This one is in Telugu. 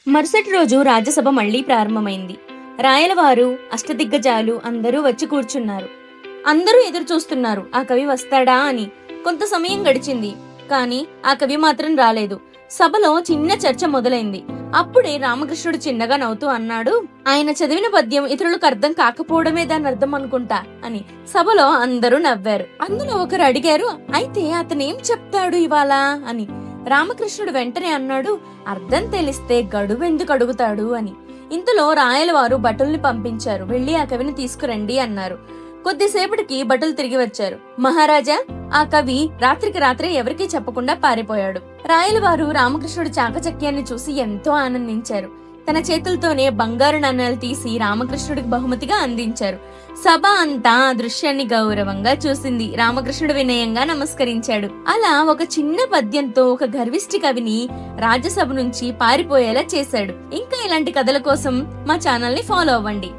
మరుసటి రోజు రాజ్యసభ మళ్లీ ప్రారంభమైంది. రాయలవారు, అష్టదిగ్గజాలు అందరూ వచ్చి కూర్చున్నారు. అందరూ ఎదురు చూస్తున్నారు ఆ కవి వస్తాడా అని. కొంత సమయం గడిచింది, కాని ఆ కవి మాత్రం రాలేదు. సభలో చిన్న చర్చ మొదలైంది. అప్పుడే రామకృష్ణుడు చిన్నగా నవ్వుతూ అన్నాడు, ఆయన చదివిన పద్యం ఇతరులకు అర్థం కాకపోవడమే దాని అర్థం అనుకుంటా అని. సభలో అందరూ నవ్వారు. అందులో ఒకరు అడిగారు, అయితే అతనేం చెప్తాడు ఇవాళ అని. రామకృష్ణుడు వెంటనే అన్నాడు, అర్థం తెలిస్తే గడువెందుకు అడుగుతాడు అని. ఇంతలో రాయలవారు భటుల్ని పంపించారు. వెళ్లి ఆ కవిని తీసుకురండి అన్నారు. కొద్దిసేపటికి భటులు తిరిగి వచ్చారు. మహారాజా, ఆ కవి రాత్రికి రాత్రే ఎవరికీ చెప్పకుండా పారిపోయాడు. రాయలవారు రామకృష్ణుడి చాకచక్యాన్ని చూసి ఎంతో ఆనందించారు. తన చేతులతోనే బంగారు నాణేలు తీసి రామకృష్ణుడికి బహుమతిగా అందించారు. సభ అంతా ఆ దృశ్యాన్ని గౌరవంగా చూసింది. రామకృష్ణుడు వినయంగా నమస్కరించాడు. అలా ఒక చిన్న పద్యంతో ఒక గర్విష్టి కవిని రాజ్యసభ నుంచి పారిపోయేలా చేశాడు. ఇంకా ఇలాంటి కథల కోసం మా ఛానల్ ని ఫాలో అవ్వండి.